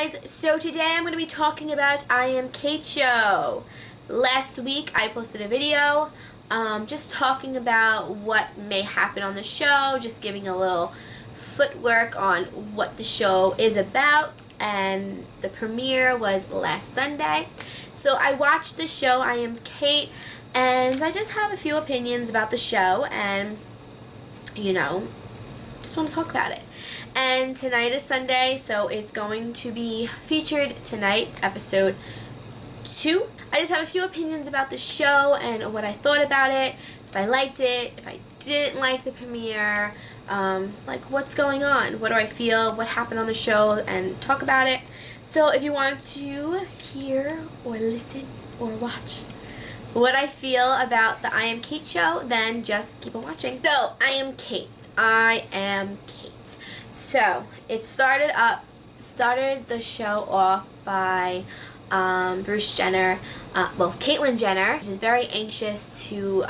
guys, so today I'm going to be talking about I Am Cait show. Last week I posted a video just talking about what may happen on the show, just giving a little footwork on what the show is about, and the premiere was last Sunday. So I watched the show I Am Cait, and I just have a few opinions about the show, and just want to talk about it. And tonight is Sunday, so it's going to be featured tonight, episode 2. I just have a few opinions about the show and what I thought about it, if I liked it, if I didn't like the premiere, like what's going on, what do I feel, what happened on the show, and talk about it. So if you want to hear or listen or watch what I feel about the I Am Cait show, then just keep on watching. So, I Am Cait. I Am Cait. So, it started the show off by Bruce Jenner, Caitlyn Jenner. She's very anxious to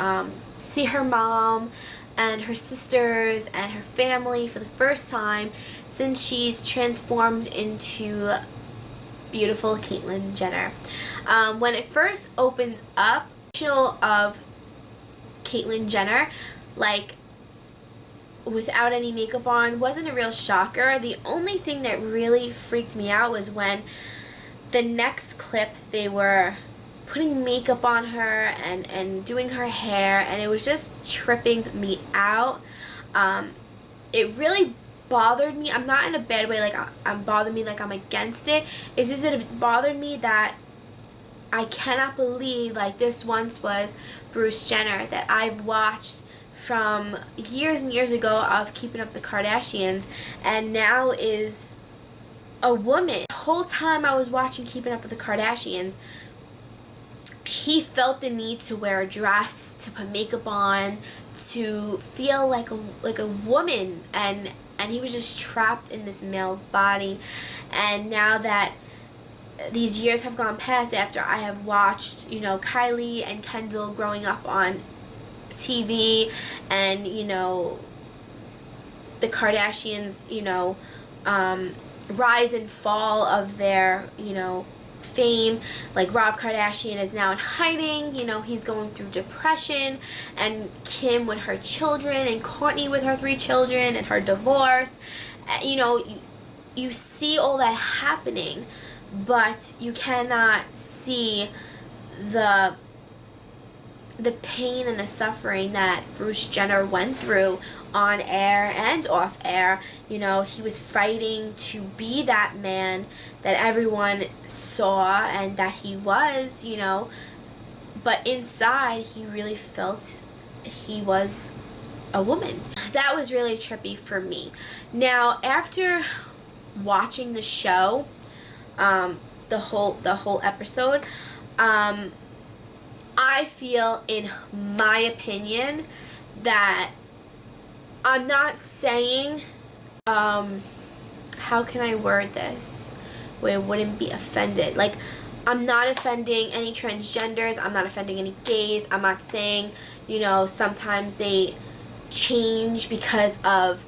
see her mom and her sisters and her family for the first time since she's transformed into beautiful Caitlyn Jenner. When it first opens up, of Caitlyn Jenner, like without any makeup on, wasn't a real shocker. The only thing that really freaked me out was when the next clip they were putting makeup on her and doing her hair, and it was just tripping me out. It really bothered me. I'm not in a bad way, like I'm bothered me like I'm against it. It's just that it bothered me that I cannot believe, like, this once was Bruce Jenner that I've watched from years and years ago of Keeping Up with the Kardashians, and now is a woman. The whole time I was watching Keeping Up with the Kardashians, he felt the need to wear a dress, to put makeup on, to feel like a woman, and he was just trapped in this male body. And now that these years have gone past, after I have watched, Kylie and Kendall growing up on TV, and, the Kardashians, rise and fall of their, fame. Like, Rob Kardashian is now in hiding, he's going through depression, and Kim with her children, and Kourtney with her 3 children, and her divorce. You see all that happening, but you cannot see the pain and the suffering that Bruce Jenner went through on air and off air. He was fighting to be that man that everyone saw and that he was, but inside he really felt he was a woman. That was really trippy for me. Now, after watching the show, the whole episode, I feel, in my opinion, that I'm not saying, how can I word this where it wouldn't be offended? Like, I'm not offending any transgenders, I'm not offending any gays, I'm not saying, sometimes they change because of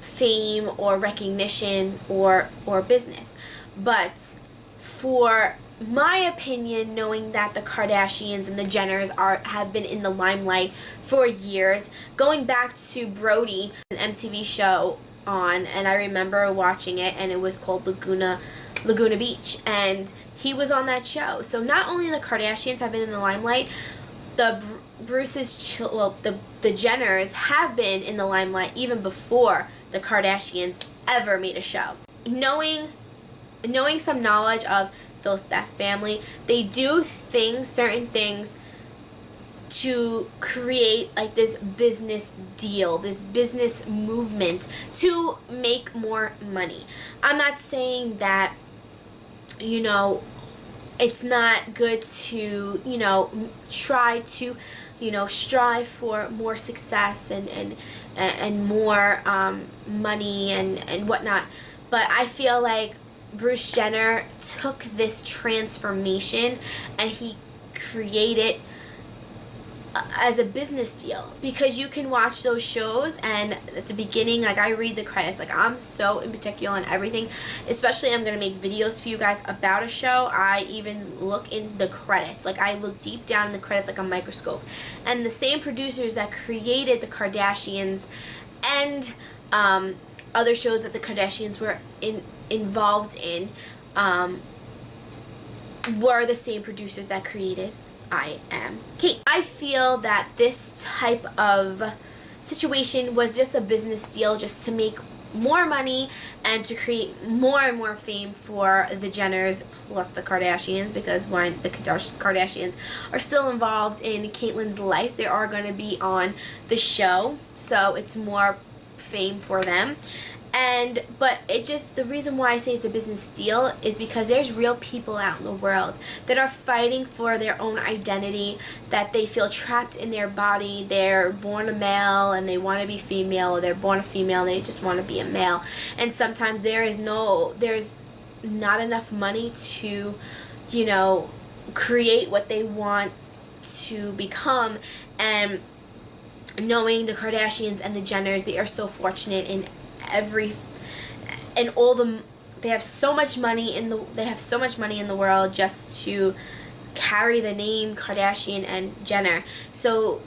fame or recognition or business. But for my opinion, knowing that the Kardashians and the Jenners have been in the limelight for years, going back to Brody, an MTV show on, and I remember watching it, and it was called Laguna Beach, and he was on that show. So not only the Kardashians have been in the limelight, the Jenners have been in the limelight even before the Kardashians ever made a show. Knowing some knowledge of that family, they do certain things to create like this business deal, this business movement to make more money. I'm not saying that, it's not good to, try to, strive for more success and more money and whatnot. But I feel like Bruce Jenner took this transformation and he created as a business deal, because you can watch those shows and at the beginning, like, I read the credits. Like, I'm so in particular on everything, especially I'm gonna make videos for you guys about a show. I even look in the credits. Like, I look deep down in the credits like a microscope. And the same producers that created the Kardashians and other shows that the Kardashians were involved in were the same producers that created I Am Cait. I feel that this type of situation was just a business deal, just to make more money and to create more and more fame for the Jenners plus the Kardashians, because when the Kardashians are still involved in Caitlyn's life, they are going to be on the show, so it's more fame for them. But it just, the reason why I say it's a business deal is because there's real people out in the world that are fighting for their own identity, that they feel trapped in their body. They're born a male and they want to be female, or they're born a female and they just want to be a male. And sometimes there's not enough money to, you know, create what they want to become. And knowing the Kardashians and the Jenners, they are so fortunate in they have so much money in the world just to carry the name Kardashian and Jenner. So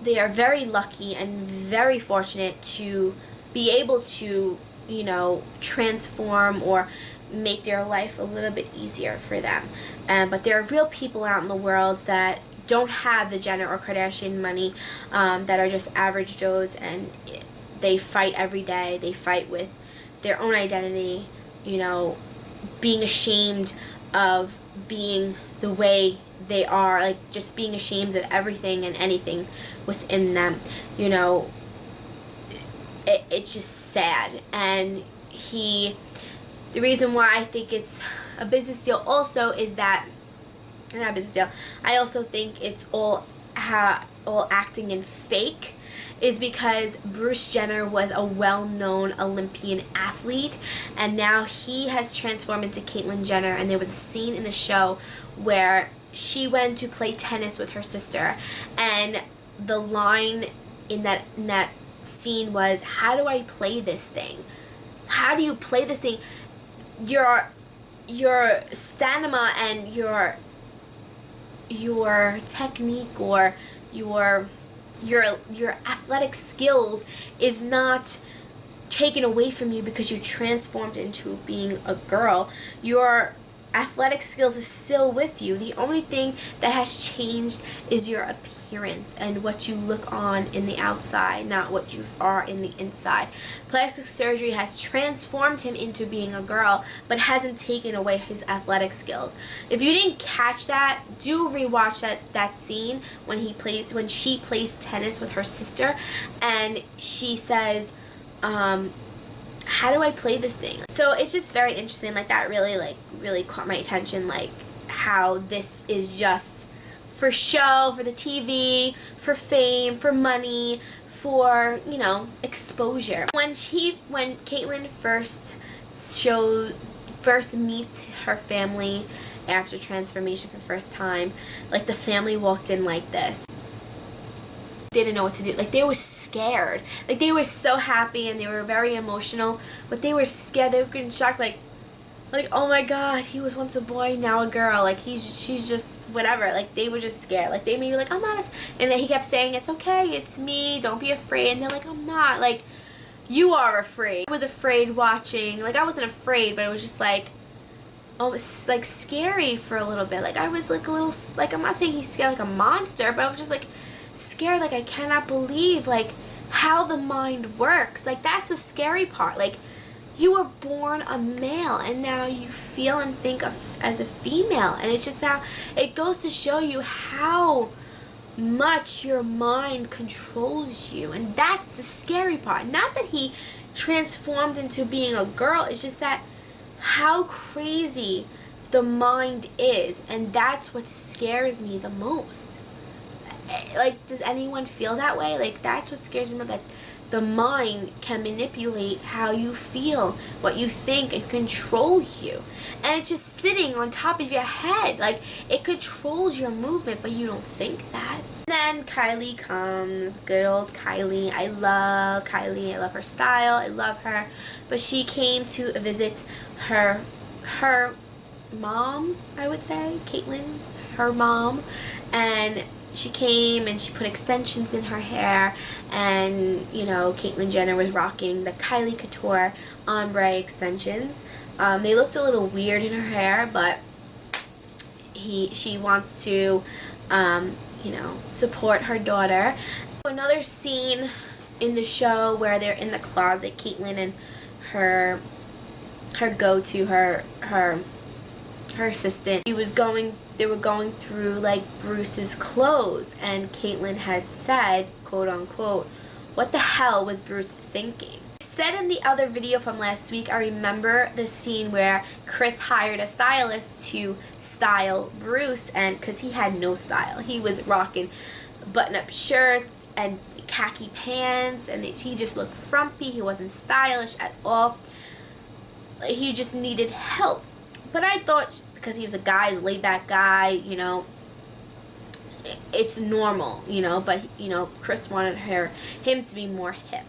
they are very lucky and very fortunate to be able to, you know, transform or make their life a little bit easier for them. But there are real people out in the world that don't have the Jenner or Kardashian money, that are just average Joes, and they fight every day. They fight with their own identity, you know, being ashamed of being the way they are, like just being ashamed of everything and anything within them, you know. It's just sad. And the reason why I think it's a business deal also is that, not a business deal, I also think it's all acting and fake, is because Bruce Jenner was a well-known Olympian athlete, and now he has transformed into Caitlyn Jenner. And there was a scene in the show where she went to play tennis with her sister, and the line in that scene was, "How do I play this thing? How do you play this thing? Your stamina and your technique or your athletic skills is not taken away from you because you transformed into being a girl. Your athletic skills is still with you. The only thing that has changed is your appearance and what you look on in the outside, not what you are in the inside. Plastic surgery has transformed him into being a girl, but hasn't taken away his athletic skills." If you didn't catch that, do rewatch that scene when she plays tennis with her sister, and she says, "How do I play this thing?" So it's just very interesting. Like, that really caught my attention, like how this is just for show, for the TV, for fame, for money, for, you know, exposure. When Caitlyn first meets her family after transformation for the first time, like, the family walked in like this. They didn't know what to do. Like, they were scared. Like, they were so happy and they were very emotional, but they were scared. They were in shock, like, oh my God, he was once a boy, now a girl. Like, she's just whatever. Like, they were just scared. Like, they maybe like, "I'm not," and then he kept saying, "It's okay, it's me, don't be afraid." And they're like, "I'm not." Like, "You are afraid." I was afraid watching. Like, I wasn't afraid, but it was just like, almost like scary for a little bit. Like, I was like a little, like, I'm not saying he's scared like a monster, but I was just like scared. Like, I cannot believe like how the mind works. Like, that's the scary part. Like, you were born a male and now you feel and think as a female, and it's just how it goes to show you how much your mind controls you. And that's the scary part. Not that he transformed into being a girl, it's just that how crazy the mind is, and that's what scares me the most. Like, does anyone feel that way? Like, that's what scares me, that the mind can manipulate how you feel, what you think, and control you. And it's just sitting on top of your head. Like, it controls your movement, but you don't think that. Then Kylie comes, good old Kylie. I love Kylie. I love her style. I love her. But she came to visit her mom, I would say, Caitlyn, her mom, and she came and she put extensions in her hair, and you know, Caitlyn Jenner was rocking the Kylie Couture ombre extensions. They looked a little weird in her hair, but she wants to you know, support her daughter. Another scene in the show where they're in the closet, Caitlyn and her assistant. They were going through like Bruce's clothes, and Caitlyn had said, quote unquote, "What the hell was Bruce thinking?" Said in the other video from last week, I remember the scene where Chris hired a stylist to style Bruce, and because he had no style, he was rocking button-up shirts and khaki pants, and he just looked frumpy. He wasn't stylish at all. He just needed help. But I thought because he was a guy, he's a laid-back guy, you know, it's normal, you know. But you know, Chris wanted him to be more hip.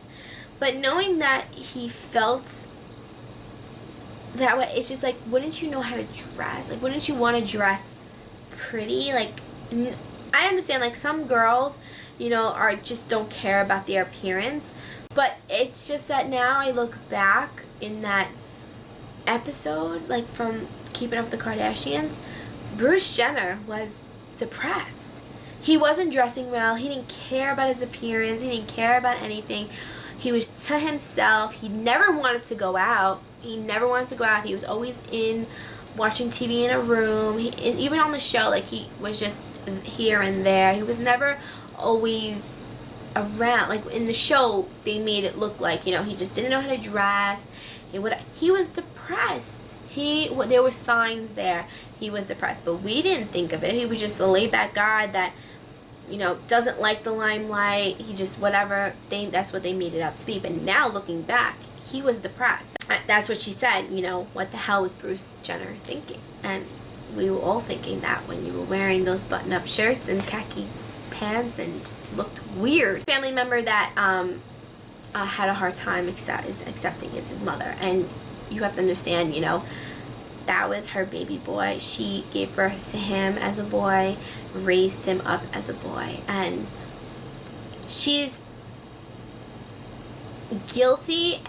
But knowing that he felt that way, it's just like, wouldn't you know how to dress? Like, wouldn't you want to dress pretty? Like, I understand, like, some girls, you know, just don't care about their appearance. But it's just that now I look back in that episode, like, from Keeping Up with the Kardashians, Bruce Jenner was depressed. He wasn't dressing well. He didn't care about his appearance. He didn't care about anything. He was to himself. He never wanted to go out. He was always in watching TV in a room. And even on the show, like, he was just here and there. He was never always around. Like, in the show, they made it look like, you know, he just didn't know how to dress. He was depressed. There were signs there. He was depressed. But we didn't think of it. He was just a laid-back guy that, you know, doesn't like the limelight. He just, whatever, that's what they made it out to be. But now, looking back, he was depressed. That's what she said, you know, what the hell was Bruce Jenner thinking? And we were all thinking that when you were wearing those button-up shirts and khaki pants and just looked weird. Family member that had a hard time accepting is his mother. And you have to understand, you know, that was her baby boy. She gave birth to him as a boy, raised him up as a boy, and she's guilty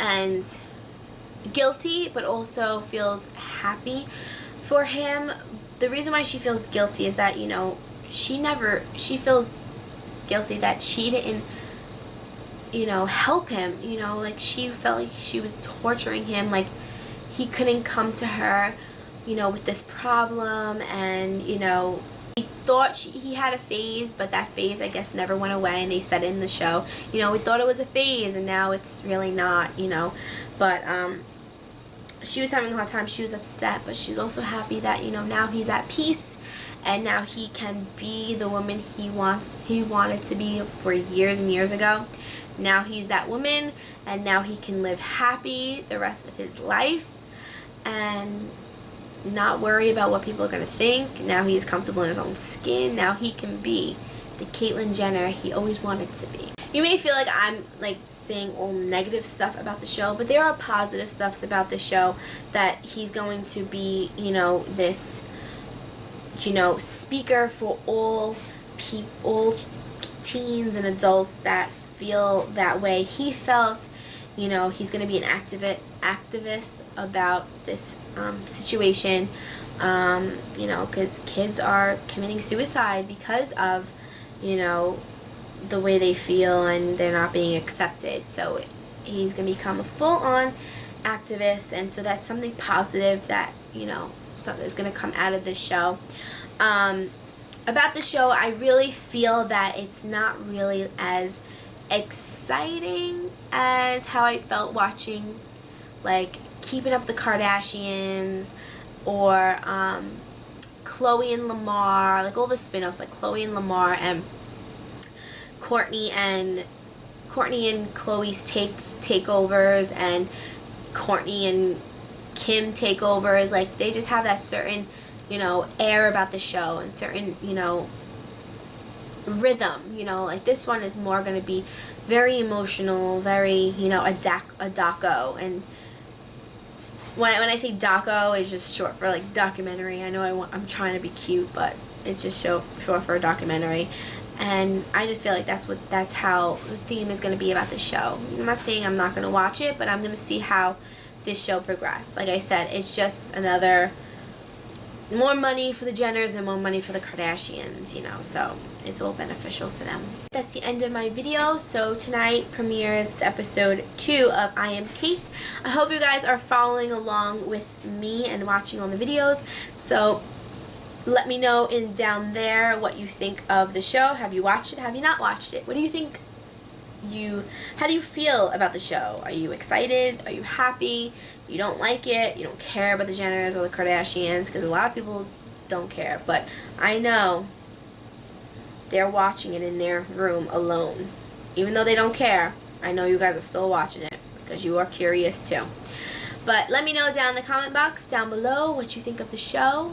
but also feels happy for him. The reason why she feels guilty is that, you know, she feels guilty that she didn't, you know, help him. You know, like, she felt like she was torturing him, like he couldn't come to her, you know, with this problem. And, you know, he thought he had a phase, but that phase, I guess, never went away. And they said in the show, you know, we thought it was a phase and now it's really not, you know. But she was having a hard time. She was upset, but she's also happy that, you know, now he's at peace and now he can be the woman he wanted to be for years and years ago. Now he's that woman, and now he can live happy the rest of his life and not worry about what people are going to think. Now he's comfortable in his own skin. Now he can be the Caitlyn Jenner he always wanted to be. You may feel like I'm like saying all negative stuff about the show, but there are positive stuffs about the show, that he's going to be, you know, this, you know, speaker for all teens and adults that feel that way he felt. You know, he's going to be an activist about this situation, you know, because kids are committing suicide because of, you know, the way they feel and they're not being accepted. So he's going to become a full-on activist, and so that's something positive that, you know, something is going to come out of this show. About the show, I really feel that it's not really as exciting as how I felt watching, like, Keeping Up with the Kardashians or Chloe and Lamar, like all the spin-offs, like Chloe and Lamar and Courtney and Chloe's takeovers and Courtney and Kim takeovers. Like, they just have that certain, you know, air about the show and certain, you know, rhythm, you know, like this one is more going to be very emotional, very, you know, a doco, and when I say doco, it's just short for like documentary. I know I'm trying to be cute, but it's just short for a documentary, and I just feel like that's how the theme is going to be about the show. I'm not saying I'm not going to watch it, but I'm going to see how this show progresses. Like I said, it's just another more money for the Jenners and more money for the Kardashians, you know, so it's all beneficial for them. That's the end of my video. So tonight premieres episode 2 of I Am Cait. I hope you guys are following along with me and watching all the videos. So let me know down there what you think of the show. Have you watched it? Have you not watched it? What do you think? How do you feel about the show? Are you excited? Are you happy? You don't like it? You don't care about the Jenners or the Kardashians? Because a lot of people don't care. But I know they're watching it in their room alone. Even though they don't care, I know you guys are still watching it because you are curious too. But let me know down in the comment box down below what you think of the show.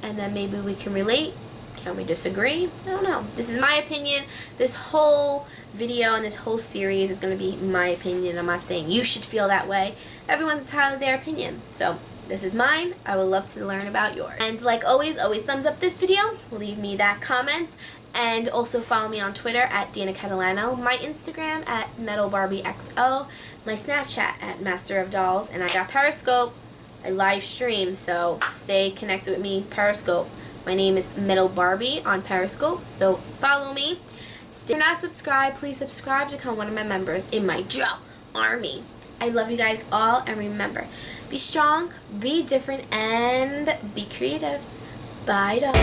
And then maybe we can relate. Can we disagree? I don't know. This is my opinion. This whole video and this whole series is going to be my opinion. I'm not saying you should feel that way. Everyone's entitled to their opinion. So this is mine. I would love to learn about yours. And like always thumbs up this video. Leave me that comment. And also follow me on Twitter at Dana Catalano, my Instagram at MetalBarbieXO, my Snapchat at Master of Dolls, and I got Periscope. I live stream, so stay connected with me, Periscope. My name is MetalBarbie on Periscope, so follow me. If you're not subscribed, please subscribe to become one of my members in my Joe Army. I love you guys all, and remember, be strong, be different, and be creative. Bye, dog.